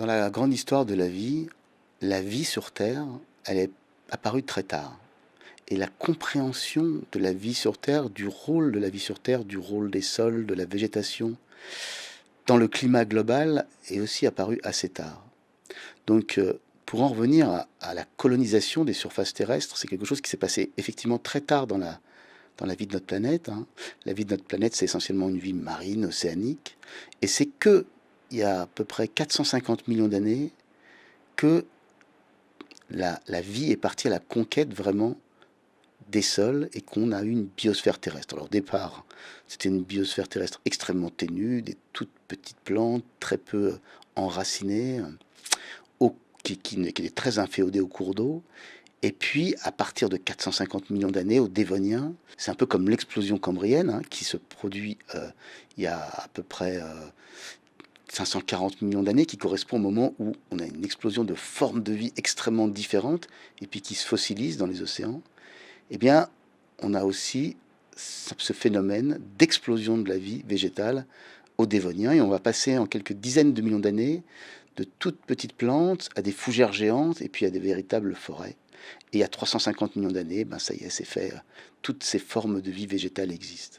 Dans la grande histoire de la vie sur Terre, elle est apparue très tard. Et la compréhension de la vie sur Terre, du rôle de la vie sur Terre, du rôle des sols, de la végétation, dans le climat global, est aussi apparue assez tard. Donc, pour en revenir à la colonisation des surfaces terrestres, c'est quelque chose qui s'est passé effectivement très tard dans la vie de notre planète, hein. La vie de notre planète, c'est essentiellement une vie marine, océanique. Et c'est que, il y a à peu près 450 millions d'années, que la vie est partie à la conquête vraiment des sols et qu'on a eu une biosphère terrestre. Alors au départ, c'était une biosphère terrestre extrêmement ténue, des toutes petites plantes, très peu enracinées, qui étaient très inféodées au cours d'eau. Et puis, à partir de 450 millions d'années, au Dévonien, c'est un peu comme l'explosion cambrienne, hein, qui se produit il y a à peu près 540 millions d'années, qui correspond au moment où on a une explosion de formes de vie extrêmement différentes, et puis qui se fossilisent dans les océans. Eh bien, on a aussi ce phénomène d'explosion de la vie végétale au Dévonien, et on va passer en quelques dizaines de millions d'années de toutes petites plantes à des fougères géantes, et puis à des véritables forêts. Et à 350 millions d'années, ben ça y est, c'est fait. Toutes ces formes de vie végétale existent.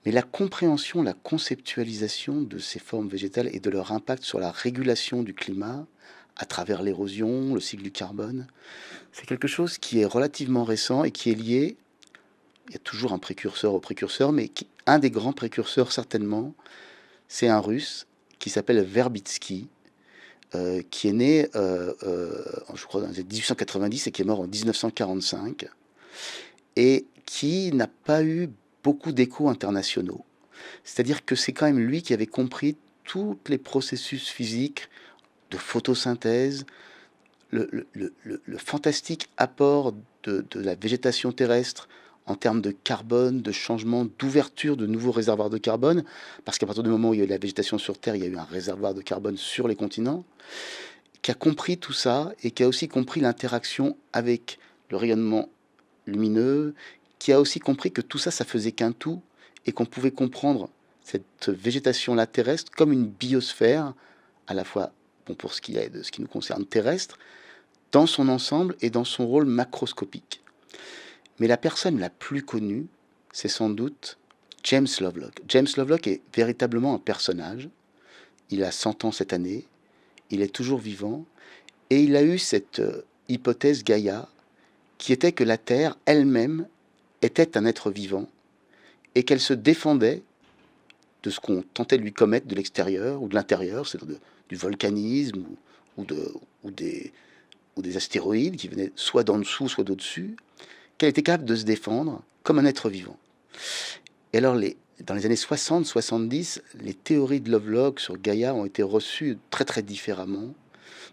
Mais la compréhension, la conceptualisation de ces formes végétales et de leur impact sur la régulation du climat, à travers l'érosion, le cycle du carbone, c'est quelque chose qui est relativement récent et qui est lié, il y a toujours un précurseur au précurseur, mais un des grands précurseurs certainement, c'est un russe qui s'appelle Verbitsky, qui est né, je crois, dans les années 1890 et qui est mort en 1945, et qui n'a pas eu beaucoup d'échos internationaux. C'est-à-dire que c'est quand même lui qui avait compris tous les processus physiques de photosynthèse, le fantastique apport de la végétation terrestre en termes de carbone, de changement, d'ouverture de nouveaux réservoirs de carbone, parce qu'à partir du moment où il y a eu la végétation sur Terre, il y a eu un réservoir de carbone sur les continents, qui a compris tout ça et qui a aussi compris l'interaction avec le rayonnement lumineux, qui a aussi compris que tout ça, ça faisait qu'un tout, et qu'on pouvait comprendre cette végétation-là terrestre comme une biosphère, à la fois, bon, pour ce qui est de ce qui nous concerne terrestre, dans son ensemble et dans son rôle macroscopique. Mais la personne la plus connue, c'est sans doute James Lovelock. James Lovelock est véritablement un personnage. Il a 100 ans cette année, il est toujours vivant, et il a eu cette hypothèse Gaïa, qui était que la Terre elle-même était un être vivant, et qu'elle se défendait de ce qu'on tentait de lui commettre de l'extérieur ou de l'intérieur, c'est-à-dire du volcanisme ou, de, ou, des, ou des astéroïdes qui venaient soit d'en dessous, soit d'au-dessus, qu'elle était capable de se défendre comme un être vivant. Et alors, dans les années 60-70, les théories de Lovelock sur Gaïa ont été reçues très très différemment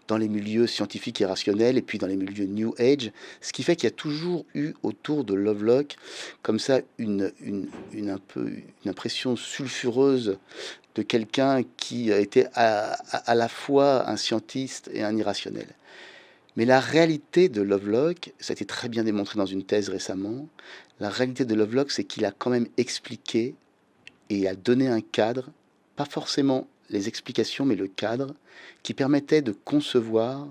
dans les milieux scientifiques et rationnels et puis dans les milieux New Age, ce qui fait qu'il y a toujours eu autour de Lovelock comme ça un peu, une impression sulfureuse de quelqu'un qui était à la fois un scientiste et un irrationnel. Mais la réalité de Lovelock, ça a été très bien démontré dans une thèse récemment, la réalité de Lovelock, c'est qu'il a quand même expliqué et a donné un cadre, pas forcément les explications, mais le cadre, qui permettait de concevoir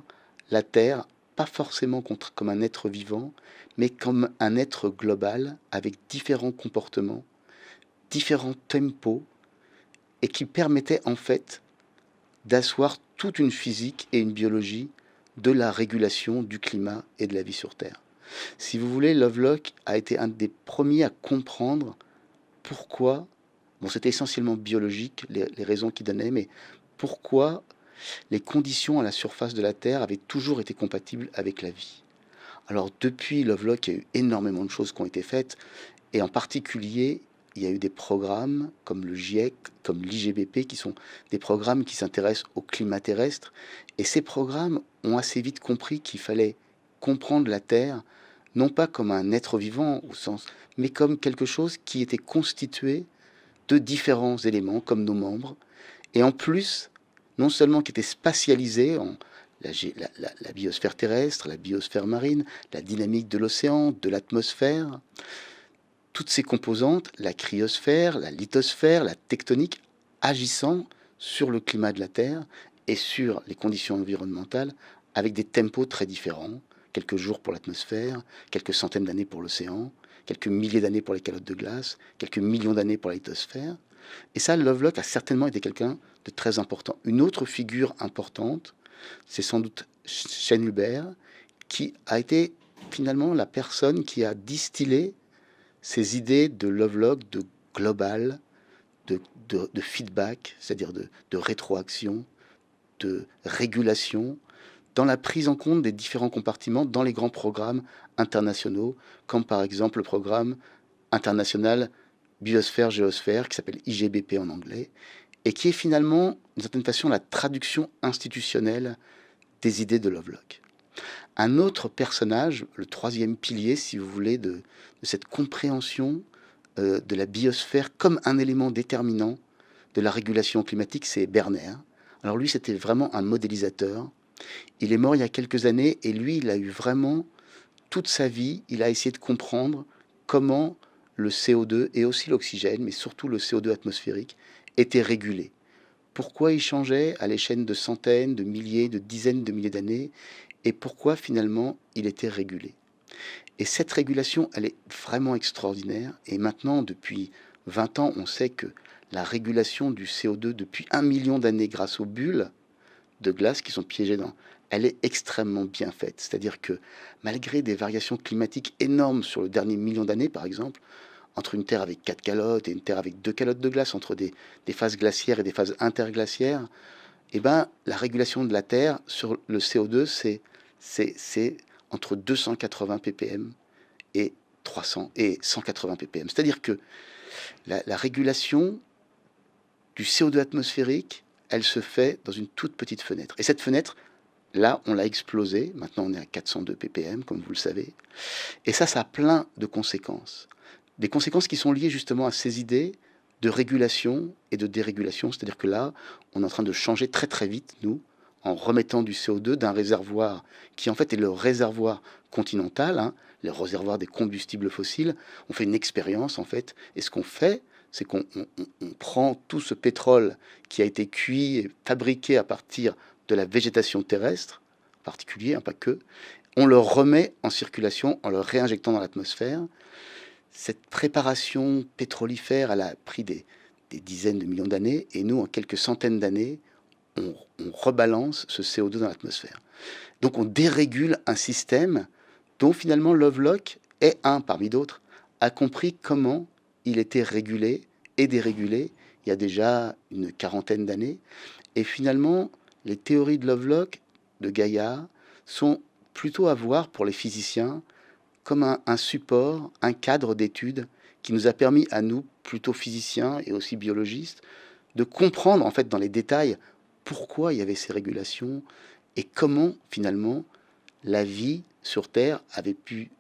la Terre, pas forcément comme un être vivant, mais comme un être global, avec différents comportements, différents tempos, et qui permettait en fait d'asseoir toute une physique et une biologie de la régulation du climat et de la vie sur Terre. Si vous voulez, Lovelock a été un des premiers à comprendre pourquoi, bon, c'était essentiellement biologique, les raisons qu'il donnait, mais pourquoi les conditions à la surface de la Terre avaient toujours été compatibles avec la vie. Alors depuis Lovelock, il y a eu énormément de choses qui ont été faites, et en particulier, il y a eu des programmes comme le GIEC, comme l'IGBP, qui sont des programmes qui s'intéressent au climat terrestre, et ces programmes ont assez vite compris qu'il fallait comprendre la Terre, non pas comme un être vivant au sens, mais comme quelque chose qui était constitué de différents éléments, comme nos membres, et en plus, non seulement qui était spatialisé en la biosphère terrestre, la biosphère marine, la dynamique de l'océan, de l'atmosphère, toutes ces composantes, la cryosphère, la lithosphère, la tectonique, agissant sur le climat de la Terre et sur les conditions environnementales avec des tempos très différents. Quelques jours pour l'atmosphère, quelques centaines d'années pour l'océan, quelques milliers d'années pour les calottes de glace, quelques millions d'années pour la lithosphère. Et ça, Lovelock a certainement été quelqu'un de très important. Une autre figure importante, c'est sans doute Shane Hulbert, qui a été finalement la personne qui a distillé ces idées de Lovelock, de global, de feedback, c'est-à-dire de rétroaction, de régulation, dans la prise en compte des différents compartiments dans les grands programmes internationaux, comme par exemple le programme international Biosphère-Géosphère, qui s'appelle IGBP en anglais, et qui est finalement, d'une certaine façon, la traduction institutionnelle des idées de Lovelock. Un autre personnage, le troisième pilier, si vous voulez, de cette compréhension de la biosphère comme un élément déterminant de la régulation climatique, c'est Berner. Alors lui, c'était vraiment un modélisateur. Il est mort il y a quelques années et lui, il a eu vraiment toute sa vie, il a essayé de comprendre comment le CO2 et aussi l'oxygène, mais surtout le CO2 atmosphérique, était régulé. Pourquoi il changeait à l'échelle de centaines, de milliers, de dizaines de milliers d'années et pourquoi finalement il était régulé. Et cette régulation, elle est vraiment extraordinaire. Et maintenant, depuis 20 ans, on sait que la régulation du CO2 depuis 1 million d'années grâce aux bulles de glace qui sont piégées dans, elle est extrêmement bien faite. C'est-à-dire que malgré des variations climatiques énormes sur le dernier million d'années, par exemple, entre une Terre avec 4 calottes et une Terre avec 2 calottes de glace, entre des phases glaciaires et des phases interglaciaires, eh ben, la régulation de la Terre sur le CO2, c'est entre 280 ppm et 300 et 180 ppm. C'est-à-dire que la régulation du CO2 atmosphérique, elle se fait dans une toute petite fenêtre. Et cette fenêtre, là, on l'a explosée. Maintenant, on est à 402 ppm, comme vous le savez. Et ça a plein de conséquences. Des conséquences qui sont liées justement à ces idées de régulation et de dérégulation. C'est-à-dire que là, on est en train de changer très très vite, nous, en remettant du CO2 d'un réservoir qui en fait est le réservoir continental, hein, le réservoir des combustibles fossiles. On fait une expérience en fait, et ce qu'on fait, c'est qu'on prend tout ce pétrole qui a été cuit et fabriqué à partir de la végétation terrestre, en particulier, hein, pas que, on le remet en circulation en le réinjectant dans l'atmosphère. Cette préparation pétrolifère, elle a pris des dizaines de millions d'années, et nous, en quelques centaines d'années, on rebalance ce CO2 dans l'atmosphère. Donc on dérégule un système dont finalement Lovelock est un parmi d'autres, a compris comment il était régulé et dérégulé il y a déjà une quarantaine d'années. Et finalement, les théories de Lovelock, de Gaïa, sont plutôt à voir pour les physiciens comme un support, un cadre d'études qui nous a permis à nous, plutôt physiciens et aussi biologistes, de comprendre en fait dans les détails pourquoi il y avait ces régulations et comment finalement la vie sur Terre avait pu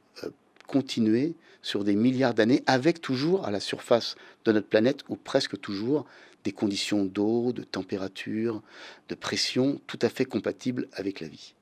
continuer sur des milliards d'années avec toujours à la surface de notre planète ou presque toujours des conditions d'eau, de température, de pression tout à fait compatibles avec la vie.